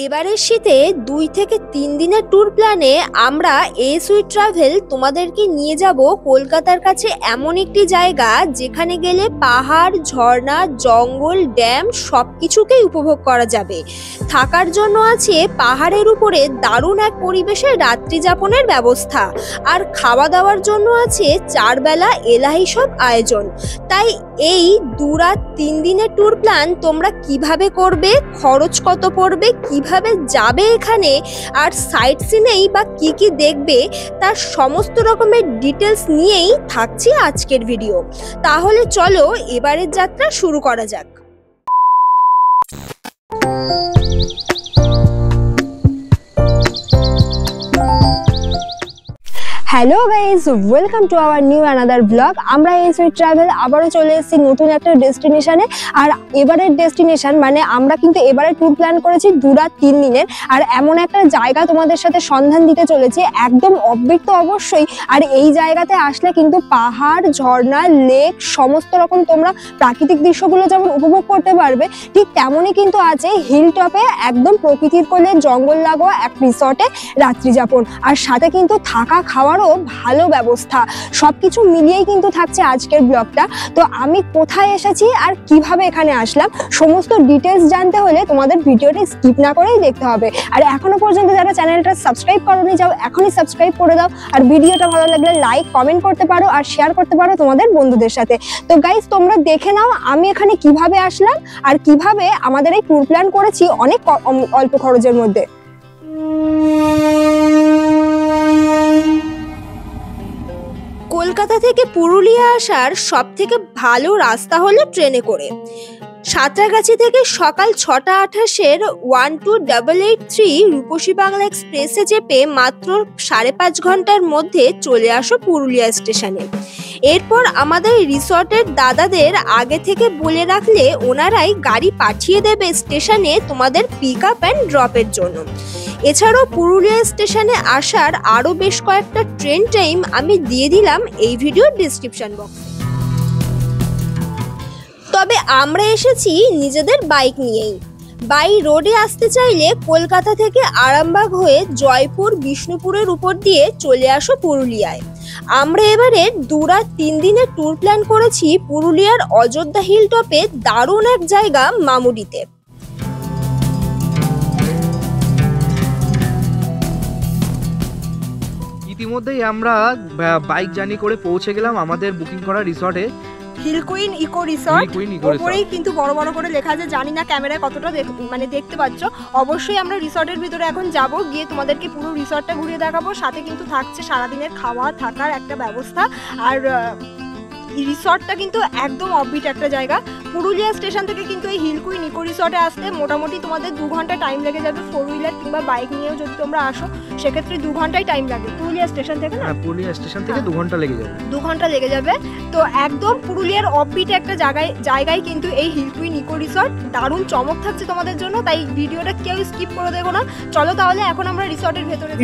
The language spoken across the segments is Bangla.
এবারের শীতে 2 থেকে 3 দিনের ট্যুর প্ল্যানে আমরা সুইট ট্রাভেল তোমাদেরকে নিয়ে যাব কলকাতার কাছে এমন একটি জায়গা যেখানে গেলে পাহাড়, ঝর্ণা, জঙ্গল, ড্যাম সবকিছুকেই উপভোগ করা যাবে। থাকার জন্য আছে পাহাড়ের উপরে দারুণ এক পরিবেশে রাত্রি যাপনের ব্যবস্থা, আর খাওয়া দাওয়ার জন্য আছে 4 বেলা এলাহি সব আয়োজন। তাই এই 2 রাত 3 দিনের ট্যুর প্ল্যান তোমরা কিভাবে করবে, খরচ কত পড়বে, কিভাবে যাবে এখানে, আর সাইট সিনেই বা কি কি দেখবে তার সমস্ত রকমের ডিটেলস নিয়েই থাকছে আজকের ভিডিও। তাহলে চলো এবারের যাত্রা শুরু করা যাক। Hello guys, welcome to our new another blog. আমরা সুইট ট্রাভেল আবারও চলে এসেছি নতুন একটা ডেস্টিনেশনে। আর এবারের ডেস্টিনেশন মানে আমরা কিন্তু এবারে ট্যুর প্ল্যান করেছি 2 রাত 3 দিনের, আর এমন একটা জায়গা তোমাদের সাথে সন্ধান দিতে চলেছি, একদম অবৃত অবশ্যই। আর এই জায়গাতে আসলে কিন্তু পাহাড়, ঝর্ণা, লেক সমস্ত রকম তোমরা প্রাকৃতিক দৃশ্যগুলো যেমন উপভোগ করতে পারবে, ঠিক তেমনই কিন্তু আছে হিল টপে একদম প্রকৃতির কোলে জঙ্গল লাগোয়া এক রিসর্টে রাত্রি যাপন, আর সাথে কিন্তু থাকা খাওয়ার ভালো ব্যবস্থা। সবকিছু মিলিয়েই কিন্তু থাকছে আজকের ব্লগটা। তো আমি কোথায় এসেছি আর কিভাবে এখানে আসলাম সমস্ত ডিটেলস জানতে হলে তোমাদের ভিডিওটা স্কিপ না করেই দেখতে হবে। আর এখনো পর্যন্ত যারা চ্যানেলটা সাবস্ক্রাইব করোনি, যাও এখনই সাবস্ক্রাইব করে দাও। আর ভিডিওটা ভালো লাগলে লাইক, কমেন্ট করতে পারো আর শেয়ার করতে পারো তোমাদের বন্ধুদের সাথে। তো গাইজ, তোমরা দেখে নাও আমি এখানে কিভাবে আসলাম আর কিভাবে আমাদের এই ট্যুর প্ল্যান করেছি অনেক অল্প খরচের মধ্যে। কলকাতা থেকে পুরুলিয়া আসার সব থেকে ভালো রাস্তা হলো ট্রেনে করে। সাঁতরাগাছি থেকে সকাল 6:28-এর 12883 রূপসী বাংলা এক্সপ্রেসে চেপে মাত্র 5.5 ঘন্টার মধ্যে চলে আসো পুরুলিয়া স্টেশনে। এরপর আমাদের রিসর্টের দাদাদের আগে থেকে বলে রাখলে ওনারাই গাড়ি পাঠিয়ে দেবে স্টেশনে তোমাদের পিক আপ অ্যান্ড ড্রপের জন্য। এছাড়াও পুরুলিয়া স্টেশনে আসার আরও বেশ কয়েকটা ট্রেন টাইম আমি দিয়ে দিলাম এই ভিডিওর ডিসক্রিপশন বক্সে। তবে আমরা এসেছি নিজেদের বাইক নিয়েই। বাই রোডে আসতে চাইলে কলকাতা থেকে আরামবাগ হয়ে জয়পুর, বিষ্ণুপুরের উপর দিয়ে চলে আসো পুরুলিয়ায়। আমরা এবারে 2 রাত 3 দিনের ট্যুর প্ল্যান করেছি পুরুলিয়ার অযোধ্যা হিল টপে দারুণ এক জায়গা মামুডিতে। ইতিমধ্যেই আমরা বাইক জার্নি করে পৌঁছে গেলাম আমাদের বুকিং করা রিসর্টে, হিল কুইন ইকো রিসর্ট। ওপরেই কিন্তু বড় বড় করে লেখা আছে, জানি না ক্যামেরায় কতটা দেখতে পাচ্ছ। অবশ্যই আমরা রিসর্টের ভিতরে এখন যাব, গিয়ে তোমাদেরকে পুরো রিসর্টটা ঘুরিয়ে দেখাবো। সাথে কিন্তু থাকছে সারাদিনের খাওয়া থাকার একটা ব্যবস্থা। আর রিসর্টটা কিন্তু একদম অফবিট একটা জায়গা। পুরুলিয়া স্টেশন থেকে কিন্তু এই হিল কুইন ইকো রিসর্টে আসতে মোটামুটি তোমাদের 2 ঘন্টা টাইম লেগে যাবে। 4 হুইলার কিংবা বাইক নিয়েও যদি তোমরা আসো সেক্ষেত্রে 2 ঘন্টাই টাইম লাগে পুরুলিয়া স্টেশন থেকে। না, পুরুলিয়া স্টেশন থেকে 2 ঘন্টা লেগে যাবে। 2 ঘন্টা লেগে যাবে। তো একদম পুরুলিয়ার অফবিট একটা জায়গায় কিন্তু এই হিল কুইন ইকো রিসর্ট। দারুণ চমক থাকছে তোমাদের জন্য, তাই ভিডিওটা কেউ স্কিপ করে দেখো না। চলো তাহলে এখন আমরা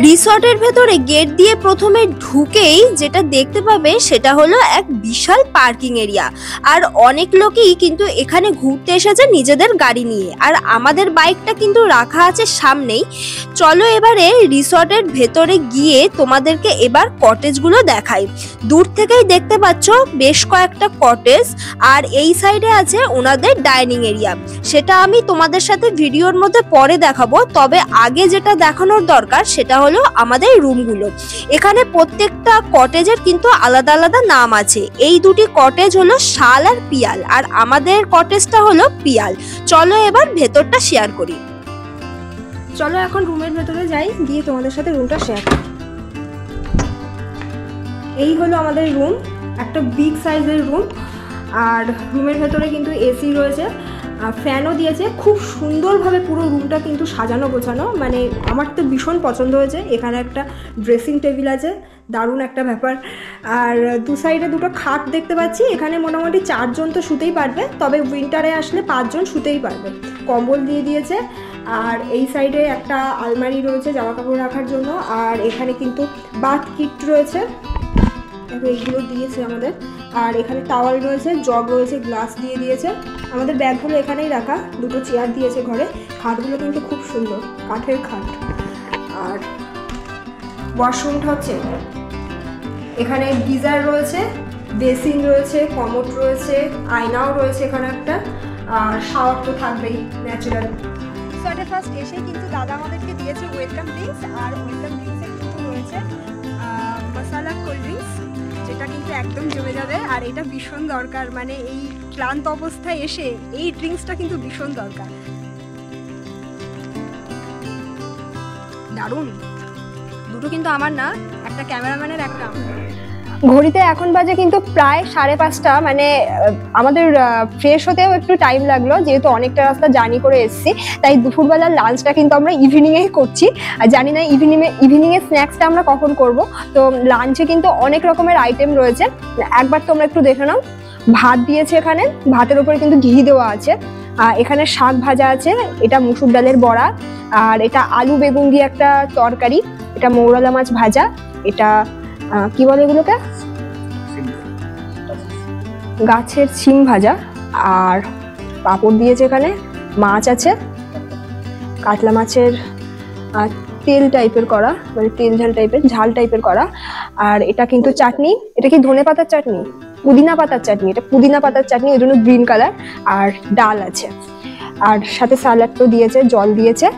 রিসর্টের ভেতরে গেট দিয়ে প্রথমে ঢুকেই যেটা দেখতে পাবে সেটা হলো এক বিশাল পার্কিং এরিয়া। আর অনেক লোকই কিন্তু এখানে ঘুরতে এসেছে নিজেদের গাড়ি নিয়ে, আর আমাদের বাইকটা কিন্তু রাখা আছে সামনেই। চলো এবারে রিসর্টের ভেতরে গিয়ে তোমাদেরকে এবার কটেজগুলো দেখাই। দূর থেকেই দেখতে পাচ্ছ বেশ কয়েকটা কটেজ, আর এই সাইডে আছে ওনাদের ডাইনিং এরিয়া। সেটা আমি তোমাদের সাথে ভিডিওর মধ্যে পরে দেখাবো। তবে আগে যেটা দেখানোর দরকার সেটা হলো আমাদের রুমগুলো। এখানে প্রত্যেকটা কটেজের কিন্তু আলাদা আলাদা নাম আছে। এই দুটি কটেজ হলো শাল আর পিয়াল, আর আমাদের কটেজটা হলো পিয়াল। চলো এবার ভেতরটা শেয়ার করি। চলো এখন রুমের ভেতরে যাই, গিয়ে তোমাদের সাথে রুমটা শেয়ার করি। এই হলো আমাদের রুম, একটা বিগ সাইজের রুম। আর রুমের ভেতরে কিন্তু এসি রয়েছে, ফ্যানও দিয়েছে। খুব সুন্দরভাবে পুরো রুমটা কিন্তু সাজানো গোছানো, মানে আমার তো ভীষণ পছন্দ হয়েছে। এখানে একটা ড্রেসিং টেবিল আছে, দারুণ একটা ব্যাপার। আর 2 সাইডে 2টো খাট দেখতে পাচ্ছি। এখানে মোটামুটি 4 জন তো শুতেই পারবে, তবে উইন্টারে আসলে 5 জন শুতেই পারবে। কম্বল দিয়ে দিয়েছে। আর এই সাইডে একটা আলমারি রয়েছে জামা কাপড় রাখার জন্য। আর এখানে কিন্তু বাথ কিট রয়েছে, এইগুলো দিয়েছে আমাদের। আর এখানে টাওয়াল রয়েছে, জগ রয়েছে, গ্লাস দিয়ে দিয়েছে। আমাদের ব্যাগগুলো এখানেই রাখা, দুটো চেয়ার দিয়েছে ঘরে, খাটগুলো কিন্তু খুব সুন্দর, কাঠের খাট। আর ওয়াশরুমটা হচ্ছে এখানে, গিজার রয়েছে, বেসিন রয়েছে, কমোড রয়েছে, আয়নাও রয়েছে এখানে একটা, আর শাওয়ার তো থাকবেই ন্যাচারাল। সো ফার্স্ট এসে কিন্তু দাদা আমাদেরকে দিয়েছে ওয়েলকাম ড্রিঙ্কস, আর ওয়েলকাম ড্রিঙ্কসে কিন্তু রয়েছে মশালা কোল্ড ড্রিঙ্কস, যেটা কিন্তু একদম জমে যাবে। আর এটা ভীষণ দরকার, মানে এই ক্লান্ত অবস্থায় এসে এই ড্রিঙ্কসটা কিন্তু ভীষণ দরকার। দারুণ, দুটো কিন্তু আমার না, একটা ক্যামেরাম্যানের, একটা আমার। ঘড়িতে এখন বাজে কিন্তু প্রায় 5:30, মানে আমাদের ফ্রেশ হতেও একটু টাইম লাগলো, যেহেতু অনেকটা রাস্তা জার্নি করে এসেছি, তাই দুপুরবেলার লাঞ্চটা কিন্তু আমরা ইভিনিংয়েই করছি। আর জানি না ইভিনিংয়ের স্ন্যাক্সটা আমরা কখন করব। তো লাঞ্চে কিন্তু অনেক রকমের আইটেম রয়েছে, একবার তোমরা একটু দেখে নাও। ভাত দিয়েছে এখানে, ভাতের উপরে কিন্তু ঘি দেওয়া আছে, এখানে শাক ভাজা আছে, এটা মুসুর ডালের বড়া, আর এটা আলু বেগুন দিয়ে একটা তরকারি, এটা মৌরলা মাছ ভাজা, এটা কি বলে এগুলোকে, গাছের শিম ভাজা, আর পাঁপড় দিয়েছে এখানে, মাছ আছে, কাতলা মাছের তেল টাইপের করা, মানে তেল ঝাল টাইপের, ঝাল টাইপের করা। আর এটা কিন্তু চাটনি, এটা কি ধনে পাতার চাটনি, পুদিনা পাতার চাটনি, এটা পুদিনা পাতার চাটনি, ওই জন্য গ্রিন কালার। আর ডাল আছে, আর সাথে স্যালাড তো দিয়েছে, জল দিয়েছে।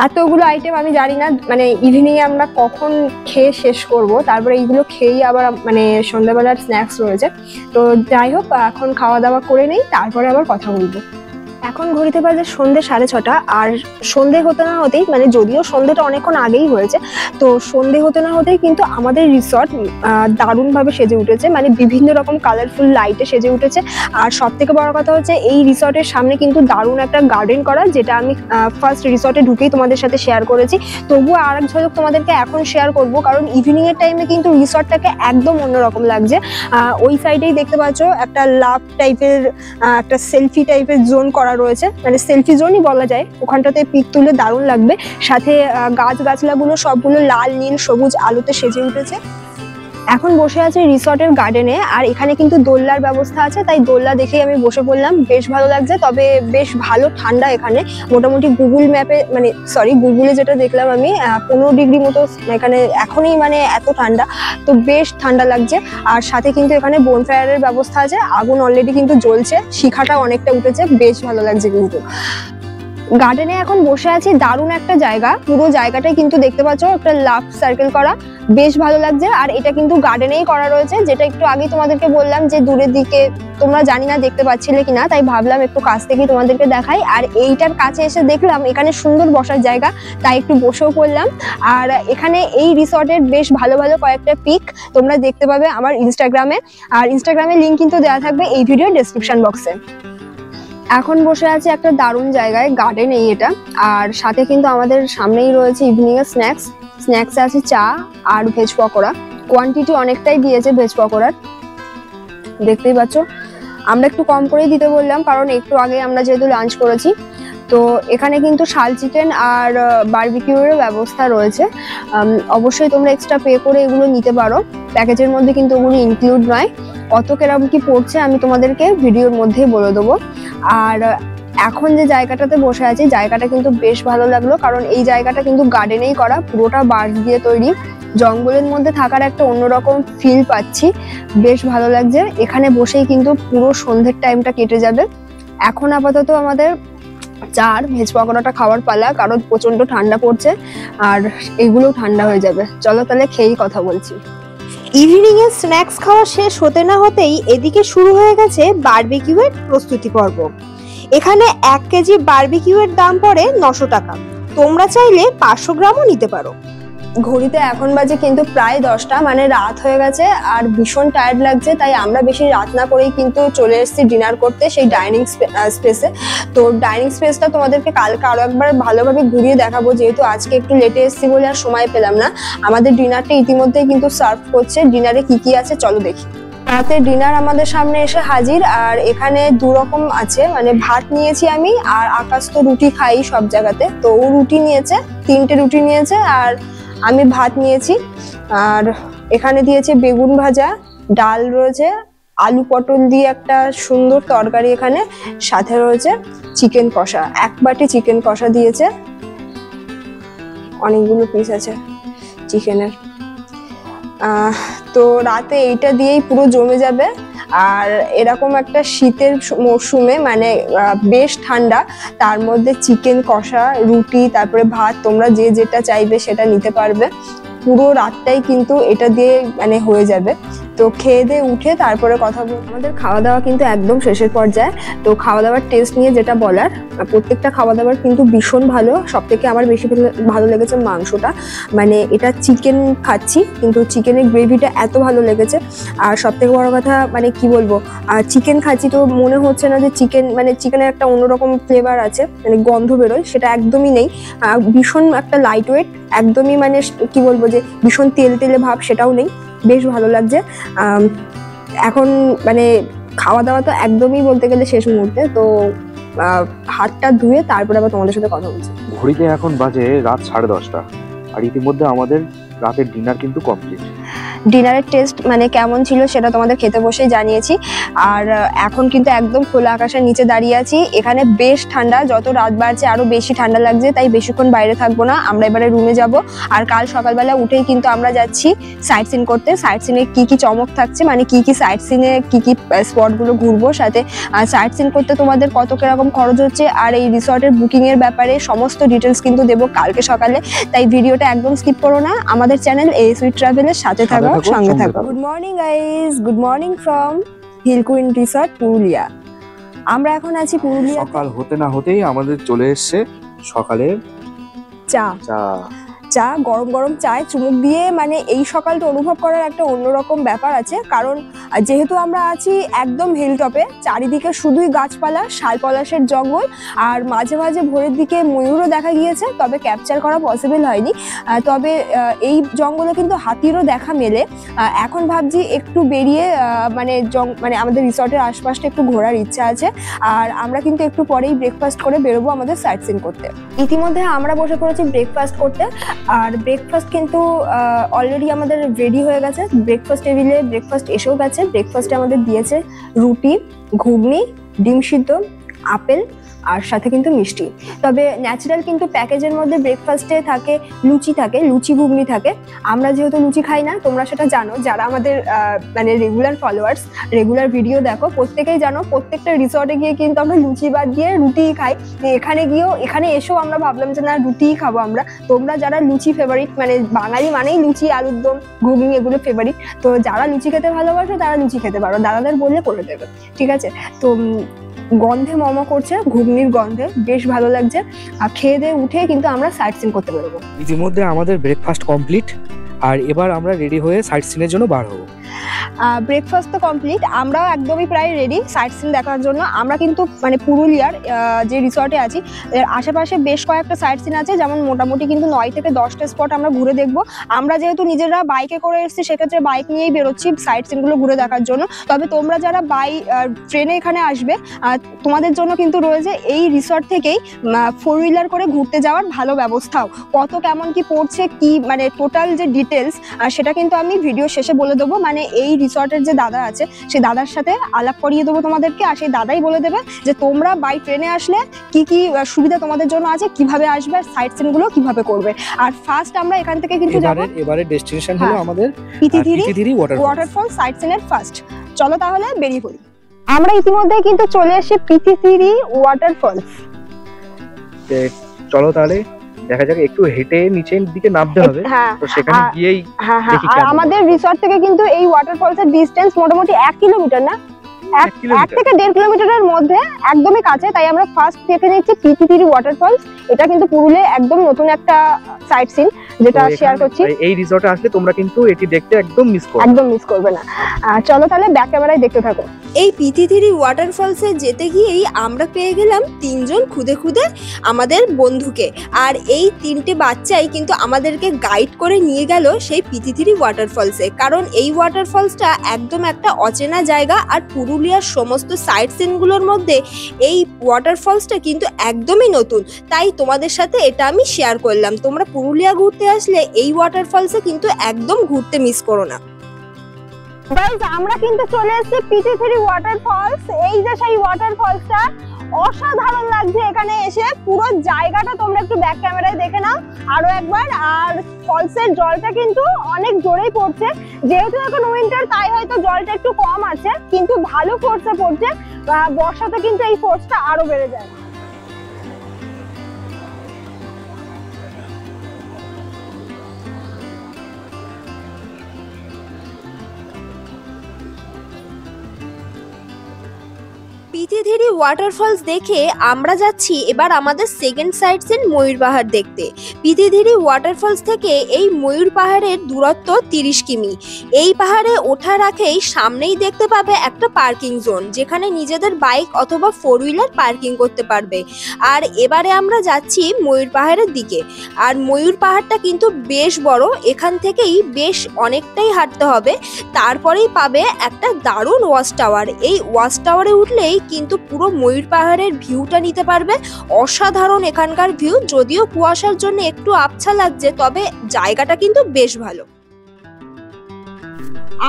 এতগুলো আইটেম আমি জানি না মানে ইভিনিংয়ে আমরা কখন খেয়ে শেষ করব, তারপরে এইগুলো খেয়েই আবার মানে সন্ধ্যাবেলার স্ন্যাক্স রয়েছে। তো যাই হোক, এখন খাওয়া দাওয়া করে নেই, তারপরে আবার কথা বলবো। এখন ঘড়িতে বাজে সন্ধ্যে 6:30, আর সন্ধে হতে না হতেই, মানে যদিও সন্ধ্যেটা অনেকক্ষণ আগেই হয়েছে, তো সন্ধে হতে না হতেই কিন্তু আমাদের রিসর্ট দারুণভাবে সেজে উঠেছে, মানে বিভিন্ন রকম কালারফুল লাইটে সেজে উঠেছে। আর সব থেকে বড় কথা হচ্ছে এই রিসর্টের সামনে কিন্তু দারুণ একটা গার্ডেন করা, যেটা আমি ফার্স্ট রিসর্টে ঢুকেই তোমাদের সাথে শেয়ার করেছি। তবুও আর এক ঝলক তোমাদেরকে এখন শেয়ার করব, কারণ ইভিনিংয়ের টাইমে কিন্তু রিসর্টটাকে একদম অন্যরকম লাগছে। ওই সাইডেই দেখতে পাচ্ছ একটা লাভ টাইপের, একটা সেলফি টাইপের জোন করা রয়েছে, মানে সেলফি জোনই বলা যায়, ওখানটাতে পিক তুলে দারুণ লাগবে। সাথে গাছগাছলাগুলো সবগুলো লাল নীল সবুজ আলোতে সেজে উঠেছে। এখন বসে আছে রিসর্টের গার্ডেনে, আর এখানে কিন্তু দোলনার ব্যবস্থা আছে, তাই দোলনা দেখেই আমি বসে পড়লাম। বেশ ভালো লাগছে, তবে বেশ ভালো ঠান্ডা এখানে। মোটামুটি গুগল ম্যাপে, মানে সরি গুগলে যেটা দেখলাম আমি, 15 ডিগ্রি মতো এখানে এখনই, মানে এত ঠান্ডা, তো বেশ ঠান্ডা লাগছে। আর সাথে কিন্তু এখানে বনফায়ারের ব্যবস্থা আছে, আগুন অলরেডি কিন্তু জ্বলছে, শিখাটা অনেকটা উঠেছে, বেশ ভালো লাগছে। কিন্তু গার্ডেনে এখন বসে আছি, দারুণ একটা জায়গা, পুরো জায়গাটাই কিন্তু দেখতে পাচ্ছ একটা লাভ সার্কেল করা, বেশ ভালো লাগছে। আর এটা কিন্তু গার্ডেনেই করা রয়েছে, যেটা একটু আগেই তোমাদেরকে বললাম যে দূরের দিকে তোমরা জানি না দেখতে পাচ্ছিলে কিনা, তাই ভাবলাম একটু কাছ থেকে তোমাদেরকে দেখাই। আর এইটার কাছে এসে দেখলাম এখানে সুন্দর বসার জায়গা, তাই একটু বসেও পড়লাম। আর এখানে এই রিসর্টের বেশ ভালো ভালো কয়েকটা পিক তোমরা দেখতে পাবে আমার ইনস্টাগ্রামে, আর ইনস্টাগ্রামের লিঙ্ক কিন্তু দেওয়া থাকবে এই ভিডিও ডেসক্রিপশন বক্সে। এখন বসে আছে একটা দারুণ জায়গায়, গার্ডেন এই এটা, আর সাথে কিন্তু আমাদের সামনেই রয়েছে ইভিনিং এর স্ন্যাক্সে আছে চা আর ভেজ পকোড়া। কোয়ান্টিটি অনেকটাই দিয়েছে ভেজ পকোড়ার, দেখতেই পাচ্ছ। আমরা একটু কম করেই দিতে বললাম, কারণ একটু আগে আমরা যেহেতু লাঞ্চ করেছি। তো এখানে কিন্তু শাল চিকেন আর বারবিকিউর ব্যবস্থা রয়েছে, অবশ্যই তোমরা এক্সট্রা পে করে এগুলো নিতে পারো, প্যাকেজের মধ্যে কিন্তু ওগুলো ইনক্লুড নয়। কত কেরম কি পড়ছে আমি তোমাদেরকে ভিডিওর মধ্যেই বলে দেবো। আর এখন যে জায়গাটাতে বসে আছি, জায়গাটা কিন্তু বেশ ভালো লাগলো, কারণ এই জায়গাটা কিন্তু গার্ডেনেই করা, পুরোটা বাঁশ দিয়ে তৈরি, জঙ্গলের মধ্যে থাকার একটা অন্যরকম ফিল পাচ্ছি, বেশ ভালো লাগছে। এখানে বসেই কিন্তু পুরো সন্ধ্যের টাইমটা কেটে যাবে। এখন আপাতত আমাদের চার ভেজ পকোড়াটা খাওয়ার পালা, কারণ প্রচন্ড ঠান্ডা পড়ছে, আর এগুলোও ঠান্ডা হয়ে যাবে। চলো তাহলে খেয়েই কথা বলছি। ইভিনিং এর স্ন্যাক্স খাওয়া শেষ হতে না হতেই এদিকে শুরু হয়ে গেছে বারবিকিউয়ের প্রস্তুতি পর্ব। এখানে 1 কেজি বারবিকিউয়ের দাম পড়ে 900 টাকা। তোমরা চাইলে 500 গ্রামও নিতে পারো। ঘড়িতে এখন বাজে কিন্তু প্রায় 10টা, মানে রাত হয়ে গেছে, আর ভীষণ টায়ার্ড লাগছে, তাই আমরা বেশি রাত না করেই কিন্তু চলে এসেছি ডিনার করতে সেই ডাইনিং স্পেসে। তো ডাইনিং স্পেসটা তোমাদেরকে কালকে আরো একবার ভালোভাবে ঘুরিয়ে দেখাবো, যেহেতু আজকে একটু লেটে এসেছি বলে আর সময় পেলাম না। আমাদের ডিনারটা ইতিমধ্যেই কিন্তু সার্ভ করছে। ডিনারে কি কি আছে চলো দেখি। রাতের ডিনার আমাদের সামনে এসে হাজির, আর এখানে 2 রকম আছে, মানে ভাত নিয়েছি আমি, আর আকাশ তো রুটি খাই সব জায়গাতে, তো ও রুটি নিয়েছে, 3টে রুটি নিয়েছে, আর আমি ভাত নিয়েছি। আর এখানে দিয়েছে বেগুন ভাজা, ডাল রয়েছে, আলু পটল দিয়ে একটা সুন্দর তরকারি এখানে, সাথে রয়েছে চিকেন কষা, 1 বাটি চিকেন কষা দিয়েছে, অনেকগুলো পিস আছে চিকেনের। তো রাতে এইটা দিয়েই পুরো জমে যাবে। আর এরকম একটা শীতের মরশুমে মানে বেশ ঠান্ডা, তার মধ্যে চিকেন কষা, রুটি, তারপরে ভাত, তোমরা যে যেটা চাইবে সেটা নিতে পারবে। পুরো রাতটাই কিন্তু এটা দিয়ে মানে হয়ে যাবে। তো খেয়ে দিয়ে উঠে তারপরে কথা বলবো। আমাদের খাওয়া দাওয়া কিন্তু একদম শেষের পর্যায়ে। তো খাওয়া দাওয়ার টেস্ট নিয়ে যেটা বলার, প্রত্যেকটা খাওয়া দাওয়ার কিন্তু ভীষণ ভালো। সব থেকে আমার বেশি ভালো লেগেছে মাংসটা, মানে এটা চিকেন খাচ্ছি কিন্তু চিকেনের গ্রেভিটা এত ভালো লেগেছে। আর সব থেকে বড় কথা মানে কি বলবো, চিকেন খাচ্ছি তো মনে হচ্ছে না যে চিকেন, মানে চিকেনের একটা অন্যরকম ফ্লেভার আছে, মানে গন্ধ বেরোয়, সেটা একদমই নেই। ভীষণ একটা লাইট ওয়েট, একদমই মানে কি বলবো যে ভীষণ তেল তেলে ভাব সেটাও নেই, বেশ ভালো লাগছে। এখন মানে খাওয়া দাওয়া তো একদমই বলতে গেলে শেষ মুহূর্তে। তো হাতটা ধুয়ে তারপরে আবার তোমাদের সাথে কথা বলছি। ঘড়িতে এখন বাজে রাত 10:30, আর ইতিমধ্যে আমাদের রাতের ডিনার কিন্তু কমপ্লিট। ডিনারের টেস্ট মানে কেমন ছিল সেটা তোমাদের খেতে বসেই জানিয়েছি। আর এখন কিন্তু একদম খোলা আকাশের নিচে দাঁড়িয়ে আছি। এখানে বেশ ঠান্ডা, যত রাত বাড়ছে আরো বেশি ঠান্ডা লাগছে, তাই বেশিক্ষণ বাইরে থাকবো না, আমরা এবারে রুমে যাব। আর কাল সকালবেলা উঠেই কিন্তু আমরা যাচ্ছি সাইট সিন করতে। সাইট সিনে কি কি চমক থাকছে, মানে কি কি সাইট সিনে কি কি স্পটগুলো ঘুরবো, সাথে সাইট সিন করতে তোমাদের কত কিরকম খরচ হচ্ছে, আর এই রিসর্টের বুকিং এর ব্যাপারে সমস্ত ডিটেলস কিন্তু দেবো কালকে সকালে। তাই ভিডিওটা একদম স্কিপ করো না, আমাদের চ্যানেল ASV ট্রাভেলের সাথে থাকো, সঙ্গে থাকো। Good morning guys, good morning from hill queen resort Purulia. আমরা এখন আছি পুরুলিয়া। সকাল হতে না হতেই আমাদের চলে এসেছে সকালে চা চা। চা, গরম গরম চায় চুমুক দিয়ে, মানে এই সকালটা অনুভব করার একটা অন্যরকম ব্যাপার আছে। কারণ যেহেতু আমরা আছি একদম হিল টপে, চারিদিকে শুধুই গাছপালা, শাল পলাশের জঙ্গল, আর মাঝে মাঝে ভোরের দিকে ময়ূরও দেখা গিয়েছে, তবে ক্যাপচার করা পসিবল হয়নি। তবে এই জঙ্গলে কিন্তু হাতিরও দেখা মেলে। এখন ভাবছি একটু বেরিয়ে মানে আমাদের রিসর্টের আশপাশটা একটু ঘোরার ইচ্ছা আছে। আর আমরা কিন্তু একটু পরেই ব্রেকফাস্ট করে বেরোবো আমাদের সাইট সিন করতে। ইতিমধ্যে আমরা বসে পড়েছি ব্রেকফাস্ট করতে। আর ব্রেকফাস্ট কিন্তু অলরেডি আমাদের রেডি হয়ে গেছে। ব্রেকফাস্ট টেবিলে ব্রেকফাস্ট এসেও গেছে। ব্রেকফাস্টে আমাদের দিয়েছে রুটি, ঘুগনি, ডিম সিদ্ধ, আপেল, আর সাথে কিন্তু মিষ্টি। তবে ন্যাচারাল কিন্তু প্যাকেজের মধ্যে ব্রেকফাস্টে থাকে লুচি, থাকে লুচি ঘুগনি থাকে। আমরা যেহেতু লুচি খাই না, তোমরা সেটা জানো, যারা আমাদের মানে রেগুলার ফলোয়ার্স, রেগুলার ভিডিও দেখো, প্রত্যেকেই জানো প্রত্যেকটা রিসর্টে গিয়ে কিন্তু আমরা লুচি বাদ দিয়ে রুটিই খাই। এখানে এসেও আমরা ভাবলাম যে না, রুটিই খাবো আমরা। তোমরা যারা লুচি ফেভারিট, মানে বাঙালি মানেই লুচি, আলুর দম, ঘুগনি এগুলো ফেভারিট, তো যারা লুচি খেতে ভালোবাসো তারা লুচি খেতে পারো, দাদাদের বললে করে দেবে, ঠিক আছে? তো গন্ধে মমো করছে, ঘুগনির গন্ধে বেশ ভালো লাগছে। আর খেয়ে দিয়ে উঠে কিন্তু আমরা সাইট সিন করতে বেরোবো। ইতিমধ্যে আমাদের ব্রেকফাস্ট কমপ্লিট, আর এবার আমরা রেডি হয়ে সাইট সিনের জন্য বার হবো। ব্রেকফাস্ট তো কমপ্লিট, আমরাও একদমই প্রায় রেডি সাইট সিন দেখার জন্য। আমরা কিন্তু মানে পুরুলিয়ার যে রিসর্টে আছি এর আশেপাশে বেশ কয়েকটা সাইট সিন আছে, যেমন মোটামুটি কিন্তু 9 থেকে 10টা স্পট আমরা ঘুরে দেখবো। আমরা যেহেতু নিজেরা বাইকে করে এসেছি, সেক্ষেত্রে বাইক নিয়েই বেরোচ্ছি সাইট সিনগুলো ঘুরে দেখার জন্য। তবে তোমরা যারা ট্রেনে এখানে আসবে, তোমাদের জন্য কিন্তু রয়েছে এই রিসর্ট থেকেই 4 হুইলার করে ঘুরতে যাওয়ার ভালো ব্যবস্থাও। কত কেমন কি পড়ছে, কি মানে টোটাল যে ডিটেলস, সেটা কিন্তু আমি ভিডিও শেষে বলে দেবো। মানে এই রিসর্টের যে দাদা আছে, সেই দাদার সাথে আলাপ করিয়ে দেবো তোমাদেরকে, আর সেই দাদাই বলে দেবে যে তোমরা বাই ট্রেনে আসলে কি কি সুবিধা তোমাদের জন্য আছে, কিভাবে আসবে, আর সাইট সিন গুলো কিভাবে করবে। আর ফার্স্ট আমরা এখান থেকে কিন্তু যাব, এবারে ডেস্টিনেশন হলো আমাদের পিতিথিরি ওয়াটারফল সাইট সিনের ফার্স্ট। চলো তাহলে বেরিয়ে পড়ি। আমরা ইতিমধ্যে কিন্তু চলে এসেছি পিতিথিরি ওয়াটারফল। চলো তাহলে দেখা যাক, একটু হেঁটে নিচের দিকে নামতে হবে, তো সেখানে গিয়েই দেখি। আর আমাদের রিসর্ট থেকে কিন্তু এই ওয়াটারফলস এর ডিসটেন্স মোটামুটি 1 কিলোমিটার, না 1 থেকে 1.5 কিলোমিটারের মধ্যে, একদমই কাছে। তাই আমরা ফার্স্ট দেখে নিচ্ছি পিতিথিরি ওয়াটারফলস। এটা কিন্তু পুরুলিয়ায় একদম নতুন একটা সাইট সিন, যেটা শেয়ার করছি। এই রিসর্টে আসলে তোমরা কিন্তু এটি দেখতে একদম মিস করবে না। চলো তাহলে ব্যাক ক্যামেরায় দেখতে থাকো। এই পিতিথিরি ওয়াটারফলসে যেতে গিয়েই আমরা পেয়ে গেলাম 3 জন খুদে খুদে আমাদের বন্ধুকে। আর এই 3টে বাচ্চাই কিন্তু আমাদেরকে গাইড করে নিয়ে গেল সেই পিতিথিরি ওয়াটারফলসে। কারণ এই ওয়াটারফলসটা একদম একটা অচেনা জায়গা, আর পুরুলিয়ার সমস্ত সাইট সিনগুলোর মধ্যে এই ওয়াটারফলসটা কিন্তু একদমই নতুন। তাই তোমাদের সাথে এটা আমি শেয়ার করলাম। তোমরা পুরুলিয়া ঘুরতে আসলে এই ওয়াটারফলসে কিন্তু একদম ঘুরতে মিস করো না। গাইস আমরা কিন্তু চলে এসেছি পিটি3 ওয়াটারফলস। এই যে সেই ওয়াটারফলসটা, অসাধারণ লাগছে এখানে এসে। পুরো জায়গাটা তোমরা একটু ব্যাক ক্যামেরায় দেখে নাও আরো একবার। আর ফলসের জলটা কিন্তু অনেক জোরেই পড়ছে, যেহেতু এখন উইন্টার তাই হয়তো জলটা একটু কম আছে, কিন্তু ভালো ফোর্সে পড়ছে। বর্ষাতে কিন্তু এই ফোর্সটা আরো বেড়ে যায়। পিটি3 ওয়াটারফলস দেখে আমরা যাচ্ছি এবার আমাদের সেকেন্ড সাইট সিন ময়ূর পাহাড় দেখতে। পিটি3 ওয়াটারফলস থেকে এই ময়ূর পাহাড়ের দূরত্ব 30 কিমি। এই পাহাড়ে ওঠার আগেই সামনেই দেখতে পাবে একটা পার্কিং জোন, যেখানে নিজেদের বাইক অথবা 4 হুইলার পার্কিং করতে পারবে। আর এবারে আমরা যাচ্ছি ময়ূর পাহাড়ের দিকে। আর ময়ূর পাহাড়টা কিন্তু বেশ বড়, এখান থেকেই বেশ অনেকটাই হাঁটতে হবে, তারপরেই পাবে একটা দারুণ ওয়াচ টাওয়ার। এই ওয়াচ টাওয়ারে উঠলেই কিন্তু পুরো ময়ূর পাহাড়ের ভিউটা নিতে পারবে। অসাধারণ এখানকার ভিউ, যদিও কুয়াশার জন্য একটু আবছা লাগছে, তবে জায়গাটা কিন্তু বেশ ভালো।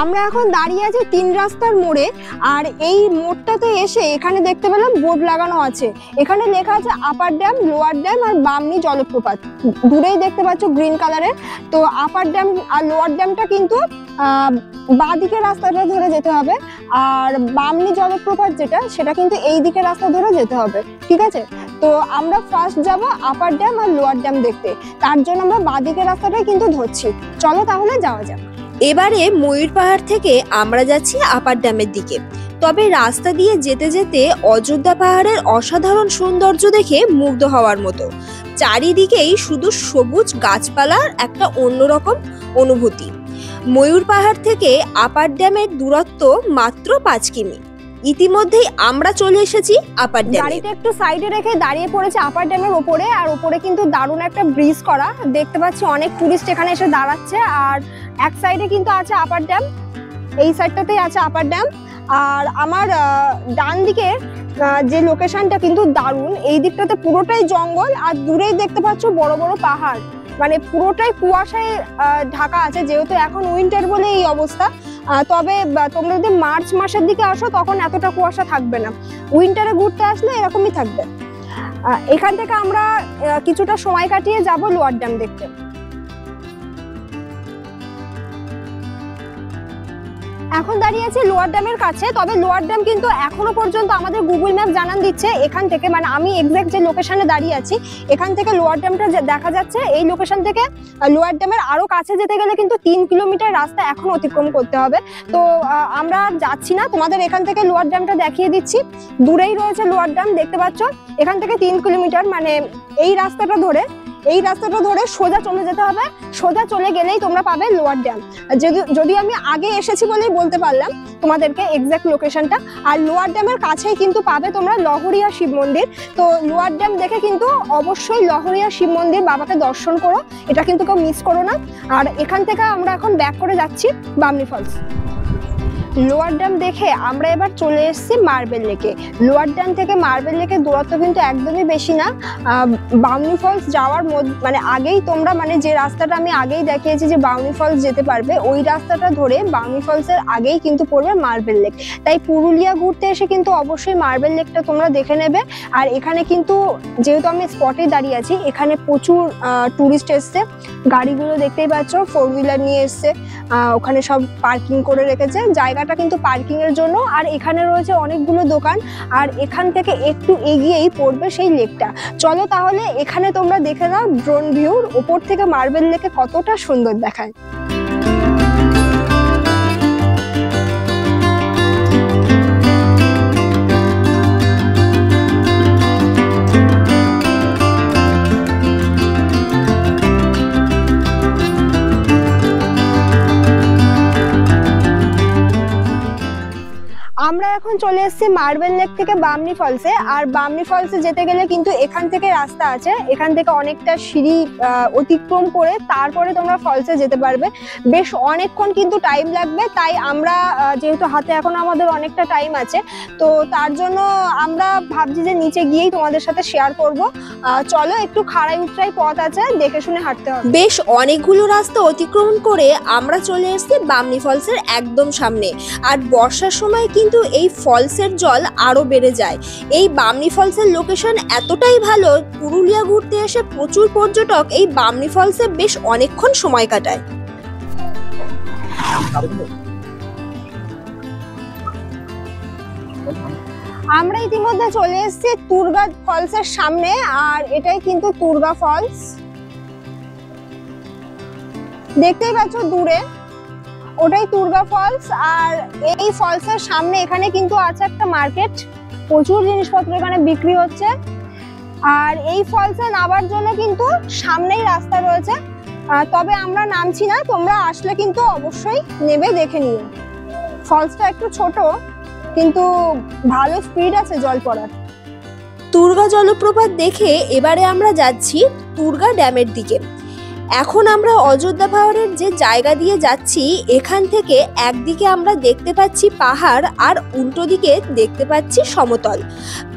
আমরা এখন দাঁড়িয়ে আছি 3 রাস্তার মোড়ে। আর এই মোড়টাতে এসে এখানে দেখতে পেলাম বোর্ড লাগানো আছে, এখানে লেখা আছে আপার ড্যাম, লোয়ার ড্যাম আর বামনি জলপ্রপাত। দূরেই দেখতে পাচ্ছ গ্রিন কালারের। তো আপার ড্যাম আর লোয়ার ড্যামটা কিন্তু বাঁ দিকের রাস্তাটা ধরে যেতে হবে, আর বামনি জলপ্রপাত যেটা সেটা কিন্তু এই দিকের রাস্তা ধরে যেতে হবে, ঠিক আছে? তো আমরা ফার্স্ট যাব আপার ড্যাম আর লোয়ার ড্যাম দেখতে, তার জন্য আমরা বাঁ দিকের রাস্তাটাই কিন্তু ধরছি। চলো তাহলে যাওয়া যাক। এবারে ময়ূর পাহাড় থেকে আমরা যাচ্ছি আপার ড্যামের দিকে। তবে রাস্তা দিয়ে যেতে যেতে অযোধ্যা পাহাড়ের অসাধারণ সৌন্দর্য দেখে মুগ্ধ হওয়ার মতো। চারিদিকেই শুধু সবুজ গাছপালার একটা অন্যরকম অনুভূতি। ময়ূর পাহাড় থেকে আপার ড্যামের দূরত্ব মাত্র 5 কিমি। ইতিমধ্যেই আমরা চলে এসেছি আপার ড্যামে। গাড়িটা একটু সাইডে রেখে দাঁড়িয়ে পড়েছে আপার ড্যামের ওপরে। আর ওপরে কিন্তু দারুণ একটা ব্রিজ করা, দেখতে পাচ্ছি অনেক টুরিস্ট এখানে এসে দাঁড়াচ্ছে। আর এক সাইডে কিন্তু আছে আপার ড্যাম, এই সাইডটাতেই আছে আপার ড্যাম। আর আমার ডান দিকে যে লোকেশনটা কিন্তু দারুণ, এই দিকটাতে পুরোটাই জঙ্গল আর দূরেই দেখতে পাচ্ছ বড় বড় পাহাড়, মানে পুরোটাই কুয়াশায় ঢাকা আছে, যেহেতু এখন উইন্টার বলে এই অবস্থা। তবে তোমরা যদি মার্চ মাসের দিকে আসো তখন এতটা কুয়াশা থাকবে না, উইন্টারে ঘুরতে আসলে এরকমই থাকবে। এখান থেকে আমরা কিছুটা সময় কাটিয়ে যাব লোয়ার ড্যাম দেখতে। এখন দাঁড়িয়ে আছি লোয়ার ড্যামের কাছে। তবে লোয়ার ড্যাম কিন্তু এখনো পর্যন্ত আমাদের গুগল ম্যাপ জানান দিচ্ছে এখান থেকে, মানে আমি এক্সাক্ট যে লোকেশনে দাঁড়িয়ে আছি এখান থেকে লোয়ার ড্যামটা দেখা যাচ্ছে। এই লোকেশন থেকে লোয়ার ড্যামের আরো কাছে যেতে গেলে কিন্তু 3 কিলোমিটার রাস্তা এখন অতিক্রম করতে হবে। তো আমরা যাচ্ছি না, তোমাদের এখান থেকে লোয়ার ড্যামটা দেখিয়ে দিচ্ছি। দূরেই রয়েছে লোয়ার ড্যাম, দেখতে পাচ্ছ। এখান থেকে 3 কিলোমিটার, মানে এই রাস্তাটা ধরে সোজা চলে যেতে হবে। সোজা চলে গেলেই তোমরা পাবে লোয়ার ড্যাম। যদি আমি আগে এসেছি বলেই বলতে পারলাম তোমাদেরকে এক্সাক্ট লোকেশনটা। আর লোয়ার ড্যামের কাছেই কিন্তু পাবে তোমরা লহরিয়া শিব মন্দির। তো লোয়ার ড্যাম দেখে কিন্তু অবশ্যই লহরিয়া শিব মন্দির বাবাকে দর্শন করো, এটা কিন্তু কেউ মিস করো না। আর এখান থেকে আমরা এখন ব্যাক করে যাচ্ছি বামনি ফলস। লোয়ার ড্যাম দেখে আমরা এবার চলে এসেছি মার্বেল লেকে। লোয়ার ড্যাম থেকে মার্বেল লেকের দূরত্ব কিন্তু একদমই বেশি না। বামনি ফলস যাওয়ার মানে আগেই তোমরা, মানে যে রাস্তাটা আমি আগেই দেখিয়েছি যে বামনি ফলস যেতে পারবে, ওই রাস্তাটা ধরে বামনি ফলসের আগেই কিন্তু পড়বে মার্বেল লেক। তাই পুরুলিয়া ঘুরতে এসে কিন্তু অবশ্যই মার্বেল লেকটা তোমরা দেখে নেবে। আর এখানে কিন্তু যেহেতু আমি স্পটে দাঁড়িয়ে আছি, এখানে প্রচুর টুরিস্ট এসছে, গাড়িগুলো দেখতেই পাচ্ছ 4 হুইলার নিয়ে এসছে, ওখানে সব পার্কিং করে রেখেছে। জায়গাটা কিন্তু পার্কিং এর জন্য। আর এখানে রয়েছে অনেকগুলো দোকান, আর এখান থেকে একটু এগিয়েই পড়বে সেই লেকটা। চলো তাহলে এখানে তোমরা দেখে নাও ড্রোন ভিউর ওপর থেকে মার্বেল লেকে কতটা সুন্দর দেখায়। আমরা এখন চলে এসেছি মার্বেল লেক থেকে বামনি ফলসে। আর বামনি ফলসে যেতে গেলে কিন্তু এখান থেকে রাস্তা আছে, এখান থেকে অনেকটা সিঁড়ি অতিক্রম করে তারপরে তোমরা ফলসে যেতে পারবে। বেশ অনেকক্ষণ কিন্তু টাইম লাগবে, তাই আমরা যেহেতু হাতে এখন আমাদের অনেকটা টাইম আছে, তো তার জন্য আমরা ভাবছি যে নিচে গিয়েই তোমাদের সাথে শেয়ার করব। চলো, একটু খাড়াই উতরাই পথ আছে, দেখে শুনে হাঁটতে হবে। বেশ অনেকগুলো রাস্তা অতিক্রমণ করে আমরা চলে এসেছি বামনি ফলসের একদম সামনে। আর বর্ষার সময় কিন্তু এই ফলসের জল আরো বেড়ে যায়। এই বামনি ফলসের লোকেশন এতটাই ভালো, পুরুলিয়া ঘুরতে এসে প্রচুর পর্যটক এই বামনি ফলসে বেশ অনেকক্ষণ সময় কাটায়। আমরা ইতিমধ্যে চলে এসেছি তুর্গা ফলসের সামনে, আর এটাই কিন্তু তুর্গা ফলস। দেখতেই পাচ্ছ দূরে, ওটাই তুর্গা ফলস। আর এই ফলসের সামনে এখানে কিন্তু আছে একটা মার্কেট, প্রচুর জিনিসপত্র এখানে বিক্রি হচ্ছে। আর এই ফলসে নামার জন্য কিন্তু সামনেই রাস্তা রয়েছে, তবে আমরা নামছি না, তোমরা আসলে কিন্তু অবশ্যই নেবে, দেখে নিও। ফলসটা একটু ছোট, কিন্তু ভালো স্পিড আছে জল পড়ার। তুর্গা জলপ্রপাত দেখে এবারে আমরা যাচ্ছি তুর্গা ড্যামের দিকে। এখন আমরা অযোধ্যা পাহাড়ের যে জায়গা দিয়ে যাচ্ছি, এখান থেকে একদিকে আমরা দেখতে পাচ্ছি পাহাড়, আর উল্টো দিকে দেখতে পাচ্ছি সমতল।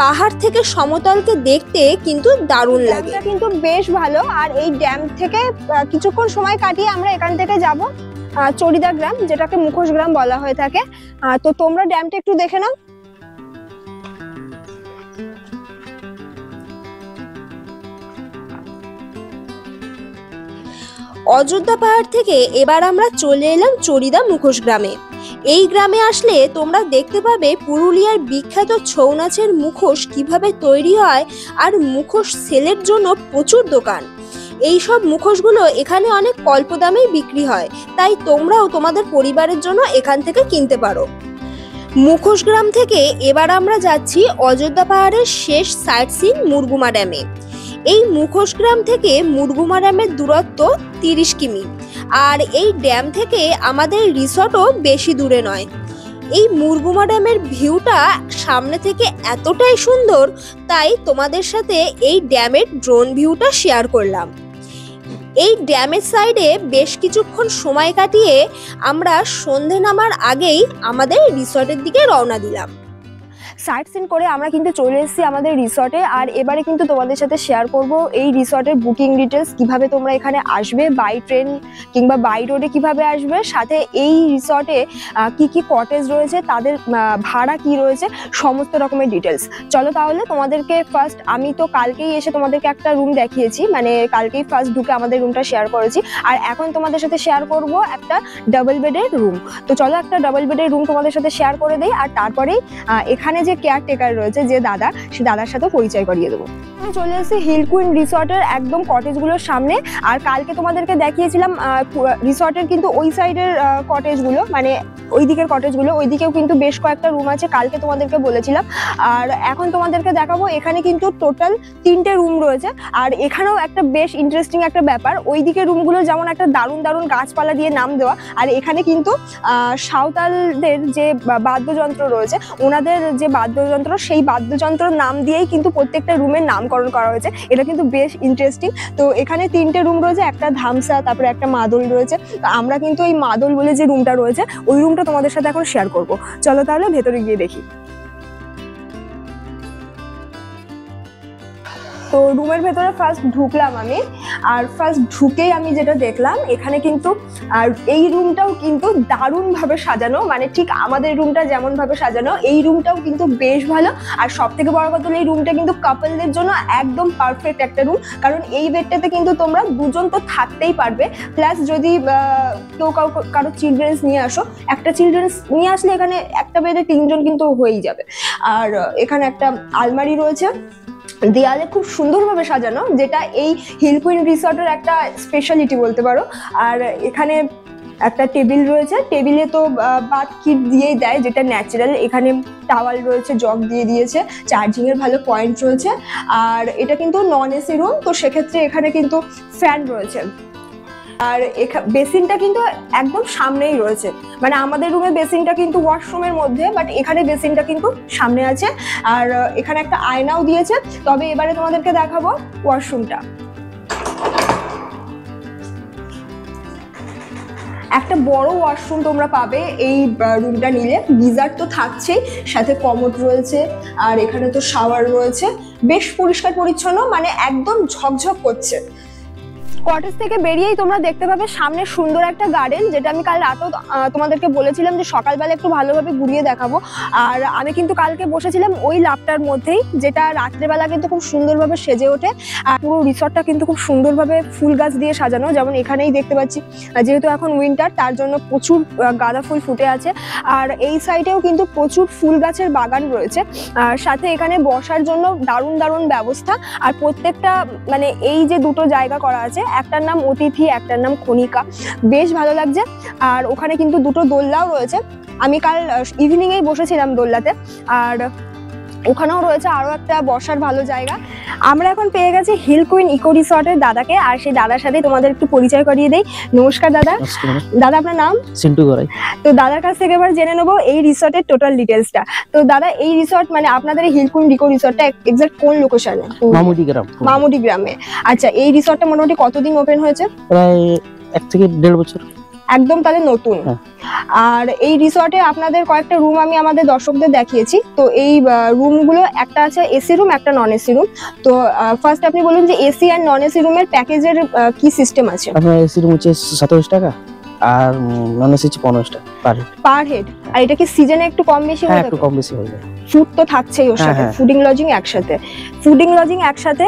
পাহাড় থেকে সমতলকে দেখতে কিন্তু দারুণ লাগে, কিন্তু বেশ ভালো। আর এই ড্যাম থেকে কিছুক্ষণ সময় কাটিয়ে আমরা এখান থেকে যাব চড়িদা গ্রাম, যেটাকে মুখোশ গ্রাম বলা হয়ে থাকে। তো তোমরা ড্যামটা একটু দেখে নাও। অযোধ্যা পাহাড় থেকে এবার আমরা চলে এলাম চড়িদা মুখোশ গ্রামে। এই গ্রামে আসলে তোমরা দেখতে পাবে পুরুলিয়ার বিখ্যাত ছৌ নাচের মুখোশ কিভাবে তৈরি হয়, আর মুখোশ সেলের জন্য প্রচুর দোকান। এই সব মুখোশগুলো এখানে অনেক অল্প দামেই বিক্রি হয়, তাই তোমরাও তোমাদের পরিবারের জন্য এখান থেকে কিনতে পারো। মুখোশ গ্রাম থেকে এবার আমরা যাচ্ছি অযোধ্যা পাহাড়ের শেষ সাইট সিন মুরগুমা ড্যামে। এই মুখোশ গ্রাম থেকে মুরগুমা ড্যামের দূরত্ব 30 কিমি। আর এই ড্যাম থেকে আমাদের রিসর্টও বেশি দূরে নয়। এই মুরগুমা ড্যামের ভিউটা সামনে থেকে এতটাই সুন্দর, তাই তোমাদের সাথে এই ড্যামের ড্রোন ভিউটা শেয়ার করলাম। এই ড্যামের সাইডে বেশ কিছুক্ষণ সময় কাটিয়ে আমরা সন্ধে নামার আগেই আমাদের রিসর্টের দিকে রওনা দিলাম। সাইট সিন করে আমরা কিন্তু চলে এসেছি আমাদের রিসর্টে। আর এবারে কিন্তু তোমাদের সাথে শেয়ার করব এই রিসর্টের বুকিং ডিটেলস, কিভাবে তোমরা এখানে আসবে, বাই ট্রেন কিংবা বাই রোডে কিভাবে আসবে, সাথে এই রিসর্টে কি কি কটেজ রয়েছে, তাদের ভাড়া কি রয়েছে, সমস্ত রকমের ডিটেলস। চলো তাহলে তোমাদেরকে ফার্স্ট, আমি তো কালকেই এসে তোমাদেরকে একটা রুম দেখিয়েছি, মানে কালকেই ফার্স্ট ঢুকে আমাদের রুমটা শেয়ার করেছি। আর এখন তোমাদের সাথে শেয়ার করব একটা ডাবল বেডের রুম। তো চলো একটা ডাবল বেডের রুম তোমাদের সাথে শেয়ার করে দেই, আর তারপরেই এখানে যে কেয়ারটেকার রয়েছে, যে দাদা, সে দাদার সাথে পরিচয় করিয়ে দেবো। আমি চলে এসেছি হিল কুইন রিসর্টের একদম কটেজগুলোর সামনে। আর কালকে তোমাদেরকে দেখিয়েছিলাম রিসর্টের কিন্তু ওই সাইডের কটেজগুলো, মানে ওই দিকের কটেজগুলো, ওই দিকেও কিন্তু বেশ কয়েকটা রুম আছে, কালকে তোমাদেরকে বলেছিলাম। আর এখন তোমাদেরকে দেখাবো, এখানে কিন্তু টোটাল 3টে রুম রয়েছে। আর এখানেও একটা বেশ ইন্টারেস্টিং একটা ব্যাপার, ওই দিকের রুমগুলো যেমন একটা দারুণ দারুণ গাছপালা দিয়ে নাম দেওয়া, আর এখানে কিন্তু সাঁওতালদের যে বাদ্যযন্ত্র রয়েছে, ওনাদের যে বাদ্যযন্ত্র, সেই বাদ্যযন্ত্রের নাম দিয়েই কিন্তু প্রত্যেকটা রুমের নামকরণ করা হয়েছে। এটা কিন্তু বেশ ইন্টারেস্টিং। তো এখানে 3টে রুম রয়েছে, একটা ধামসা, তারপরে একটা মাদল রয়েছে। তো আমরা কিন্তু এই মাদল বলে যে রুমটা রয়েছে, ওই রুমটা তোমাদের সাথে এখন শেয়ার করব। চলো তাহলে ভেতরে গিয়ে দেখি। তো রুমের ভেতরে ফার্স্ট ঢুকলাম আমি, আর ফার্স্ট ঢুকেই আমি যেটা দেখলাম, এখানে কিন্তু আর এই রুমটাও কিন্তু দারুণভাবে সাজানো, মানে ঠিক আমাদের রুমটা যেমন ভাবে সাজানো, এই রুমটাও কিন্তু বেশ ভালো। আর সব থেকে বড় কথা হলো, এই রুমটা কিন্তু কাপলদের জন্য একদম পারফেক্ট একটা রুম, কারণ এই বেডটাতে কিন্তু তোমরা দুজন তো থাকতেই পারবে। প্লাস যদি কেউ কারো চিলড্রেন্স নিয়ে আসো, একটা চিলড্রেন্স নিয়ে আসলে এখানে একটা বেডে 3জন কিন্তু হয়েই যাবে। আর এখানে একটা আলমারি রয়েছে, দেয়ালে খুব সুন্দরভাবে সাজানো, যেটা এই হিল কুইন রিসর্টের একটা স্পেশালিটি বলতে পারো। আর এখানে একটা টেবিল রয়েছে, টেবিলে তো বাথ কিট দিয়েই দেয়, যেটা ন্যাচারাল। এখানে টাওয়াল রয়েছে, জগ দিয়ে দিয়েছে, চার্জিং এর ভালো পয়েন্ট রয়েছে। আর এটা কিন্তু নন এসি রুম, তো সেক্ষেত্রে এখানে কিন্তু ফ্যান রয়েছে। আর বেসিনটা কিন্তু একদম সামনেই রয়েছে, মানে আমাদের রুমে বেসিনটা কিন্তু ওয়াশরুমের মধ্যে, বাট এখানে বেসিনটা কিন্তু সামনে আছে। আর এখানে একটা আয়নাও দিয়েছে। তবে এবারে তোমাদেরকে দেখাবো ওয়াশরুমটা। একটা বড় ওয়াশরুম তোমরা পাবে এই রুমটা নিলে। গিজার তো থাকছেই, সাথে কমোড রয়েছে, আর এখানে তো শাওয়ার রয়েছে। বেশ পরিষ্কার পরিচ্ছন্ন, মানে একদম ঝকঝক করছে। কটেজ থেকে বেরিয়েই তোমরা দেখতে পাবে সামনে সুন্দর একটা গার্ডেন, যেটা আমি কাল রাতেও তোমাদেরকে বলেছিলাম যে সকালবেলা একটু ভালোভাবে ঘুরিয়ে দেখাবো। আর আমি কিন্তু কালকে বসেছিলাম ওই লাভটার মধ্যেই, যেটা রাত্রেবেলা কিন্তু খুব সুন্দরভাবে সেজে ওঠে। আর পুরো রিসর্টটা কিন্তু খুব সুন্দরভাবে ফুল গাছ দিয়ে সাজানো, যেমন এখানেই দেখতে পাচ্ছি। যেহেতু এখন উইন্টার, তার জন্য প্রচুর গাঁদা ফুল ফুটে আছে। আর এই সাইডেও কিন্তু প্রচুর ফুল গাছের বাগান রয়েছে। আর সাথে এখানে বসার জন্য দারুণ দারুণ ব্যবস্থা। আর প্রত্যেকটা মানে এই যে দুটো জায়গা করা আছে, একটার নাম অতিথি, একটার নাম খনিকা, বেশ ভালো লাগছে। আর ওখানে কিন্তু দুটো দোলনাও রয়েছে। আমি কাল ইভিনিং এই বসেছিলাম দোলনাতে। আর ওখানেও রয়েছে আরো একটা বসার ভালো জায়গা। আমরা এখন পেয়ে গেছি হিল কুইন ইকো রিসর্টের দাদাকে, আর সেই দাদার সাথে তোমাদের একটু পরিচয় করিয়ে দেই। নমস্কার দাদা। দাদা আপনার নাম? সিন্টু গড়াই। তো দাদার কাছ থেকে এবার জেনে নেবো এই রিসর্টের টোটাল ডিটেলসটা। তো দাদা, এই রিসর্ট মানে আপনাদের এই হিল কুইন ইকো রিসর্টটা এক্সাক্ট কোন লোকেশনে? মামুদি গ্রাম। মামুদি গ্রামে। আচ্ছা, এই রিসর্টটা মোটামুটি কতদিন ওপেন হয়েছে? প্রায় 1 থেকে 1.5 বছর। একদম তাহলে নতুন। আর এই রিসর্টে আপনাদের কয়েকটা রুম আমি আমাদের দর্শকদের দেখিয়েছি। তো এই রুমগুলো একটা আছে এসি রুম, একটা নন এসি রুম। তো ফার্স্ট আপনি বলুন যে এসি আর নন এসি রুমের প্যাকেজের কি সিস্টেম আছে? আপনার এসি রুম হচ্ছে 27 টাকা, আর নন এসি হচ্ছে 15 টাকা পার হেড। আর এটা কি সিজনে একটু কম বেশি হয়? একটু কম বেশি হয়ে যায়। ফুড তো থাকছেই ওর সাথে, ফুডিং লজিং একসাথে। ফুডিং লজিং একসাথে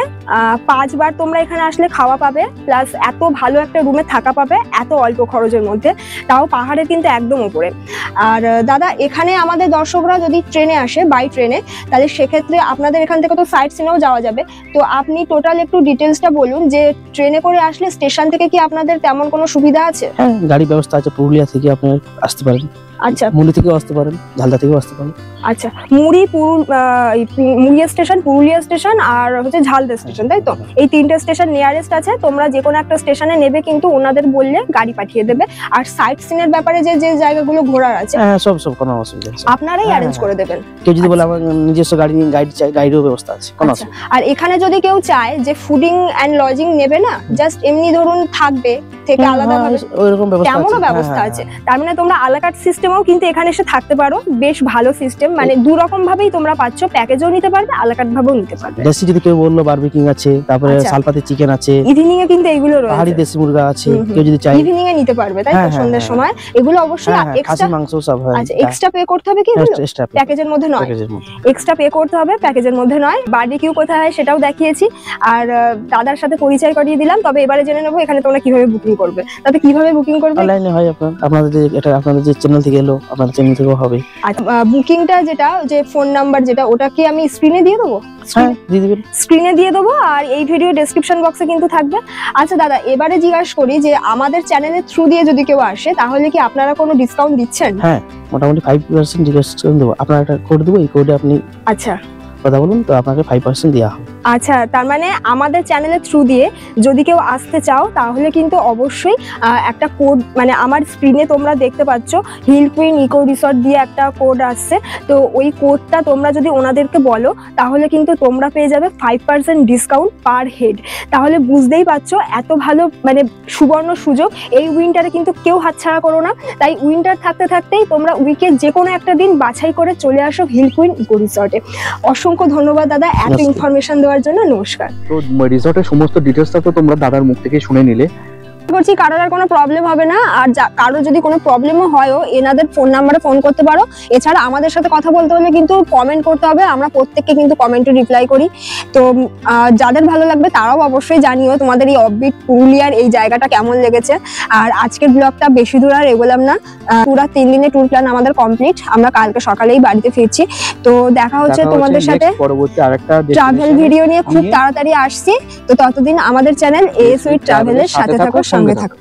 5 বার তোমরা এখানে আসলে খাওয়া পাবে, প্লাস এত ভালো একটা রুমে থাকা পাবে এত অল্প খরচের মধ্যে, তাও পাহাড়ের কিন্তু একদম উপরে। আর দাদা, এখানে আমাদের দর্শকরা যদি ট্রেনে আসে, বাই ট্রেনে, তাহলে সেক্ষেত্রে আপনাদের এখান থেকে তো সাইট সিনেও যাওয়া যাবে। তো আপনি টোটাল একটু ডিটেলসটা বলুন যে ট্রেনে করে আসলে স্টেশন থেকে কি আপনাদের তেমন কোনো সুবিধা আছে? হ্যাঁ, গাড়ি ব্যবস্থা আছে। পুরুলিয়া থেকে আপনি আসতে পারেন। আচ্ছা, মুড়ি থেকেও আসতে পারেন, ঝালদা থেকেও আসতে পারেন। আচ্ছা, মুড়িয়া স্টেশন, পুরুলিয়া স্টেশন, আর হচ্ছে ঝালদা স্টেশন, তাই তো? এই 3টে স্টেশন নিয়ারেস্ট আছে। তোমরা যে কোনো একটা স্টেশনে নেবে, কিন্তু ওনাদের বললে গাড়ি পাঠিয়ে দেবে। আর সাইট সিনের ব্যাপারে যে যে জায়গাগুলো ঘোরার আছে, হ্যাঁ সব কোনো অসুবিধা নেই, আপনারাই অ্যারেঞ্জ করে দেবেন। কেউ যদি বলে আমার নিজস্ব গাড়ি নিয়ে গাইড চাই, গাইডেরও ব্যবস্থা আছে, কোনো অসুবিধা। আর এখানে যদি কেউ চায় যে ফুডিং এন্ড লজিং নেবে না, জাস্ট এমনি ধরুন থাকবে থেকে আলাদাভাবে, ওইরকম ব্যবস্থা আছে, তেমনও ব্যবস্থা আছে। তার মানে তোমরা আলাকাট সিস্টেমেও কিন্তু এখানে এসে থাকতে পারো। বেশ ভালো সিস্টেম, মানে দু রকম ভাবেই তোমরা পাচ্ছ, প্যাকেজও নিতে পারবে, আলাকাট ভাবেও নিতে পারবে। দেশি যদি কেউ বললো বারবিকিং আছে, তারপরে শালপাতি চিকেন আছে, ইভিনিং এ কিন্তু এইগুলো রয়েছে, পাহাড়ি দেশি মুরগা আছে, কেউ যদি চায় ইভিনিং এ নিতে পারবে, তাই তো? সন্ধ্যার সময় এগুলো অবশ্যই এক্সট্রা মাংস সব হয়। আচ্ছা, এক্সট্রা পে করতে হবে কি? প্যাকেজের মধ্যে নয়, এক্সট্রা পে করতে হবে, প্যাকেজের মধ্যে নয়। বারবিকিউ কোথায় হয় সেটাও দেখিয়েছি, আর দাদার সাথে পরিচয় করিয়ে দিলাম। তবে এবারে জেনে নেবো এখানে তোমরা কিভাবে বুকিং করবে। তাতে কিভাবে বুকিং করবে? অনলাইনে হয়। আপনাদের যে চ্যানেল থেকে এলো, আপনাদের চ্যানেল থেকেও হবে। আচ্ছা, বুকিংটা যেটা, যে ফোন নাম্বার যেটা, ওটা কি আমি স্ক্রিনে দিয়ে দেবো? হ্যাঁ, দিয়ে দিবেন, স্ক্রিনে দিয়ে দেবো, আর এই ভিডিও ডেসক্রিপশন বক্সে কিন্তু থাকবে। আচ্ছা দাদা, এবারে জিজ্ঞাসা করি যে আমাদের চ্যানেলের থ্রু দিয়ে যদি কেউ আসে, তাহলে কি আপনারা কোনো ডিসকাউন্ট দিচ্ছেন? হ্যাঁ, মোটামুটি 5% ডিসকাউন্ট দেবো। আপনার একটা কোড দেবো, এই কোডে আপনি আচ্ছা কথা বলুন, তো আপনাকে 5% দেওয়া হবে। আচ্ছা, তার মানে আমাদের চ্যানেলের থ্রু দিয়ে যদি কেউ আসতে চাও, তাহলে কিন্তু অবশ্যই একটা কোড, মানে আমার স্ক্রিনে তোমরা দেখতে পাচ্ছ হিল কুইন ইকো রিসর্ট দিয়ে একটা কোড আসছে। তো ওই কোডটা তোমরা যদি ওনাদেরকে বলো, তাহলে কিন্তু তোমরা পেয়ে যাবে 5% ডিসকাউন্ট পার হেড। তাহলে বুঝতেই পারছো এত ভালো, মানে সুবর্ণ সুযোগ। এই উইন্টারে কিন্তু কেউ হাতছাড়া করো না। তাই উইন্টার থাকতে থাকতেই তোমরা উইকে যে কোনো একটা দিন বাছাই করে চলে আসো হিল কুইন ইকো রিসর্টে। অসংখ্য ধন্যবাদ দাদা এত ইনফরমেশন দেওয়ার জন্য। নমস্কার। তো রিসর্টের সমস্ত ডিটেইলসটা তো তোমরা দাদার মুখ থেকে শুনে নিলে। করছি কারোর আর কোনো প্রবলেম হবে না। আর কারো যদি কোনো প্রবলেমও হয়ও, এনাদের ফোন নাম্বারে ফোন করতে পারো। এছাড়া আমাদের সাথে কথা বলতে হলে কিন্তু কমেন্ট করতে হবে, আমরা প্রত্যেককে কিন্তু কমেন্টে রিপ্লাই করি। তো যাদের ভালো লাগবে তারাও অবশ্যই জানিও তোমাদের এই অফবিট পুরুলিয়ার এই জায়গাটা কেমন লেগেছে। আর আজকের ব্লগটা বেশি দূর আর এগোলাম না, পুরো 3 দিনের ট্যুর প্ল্যান আমাদের কমপ্লিট। আমরা কালকে সকালেই বাড়িতে ফিরছি। তো দেখা হচ্ছে তোমাদের সাথে পরবর্তী আরেকটা ট্রাভেল ভিডিও নিয়ে খুব তাড়াতাড়ি আসছি। তো ততদিন আমাদের চ্যানেল এএস উইথ ট্রাভেলের সাথে থাকো, সঙ্গে থাকো।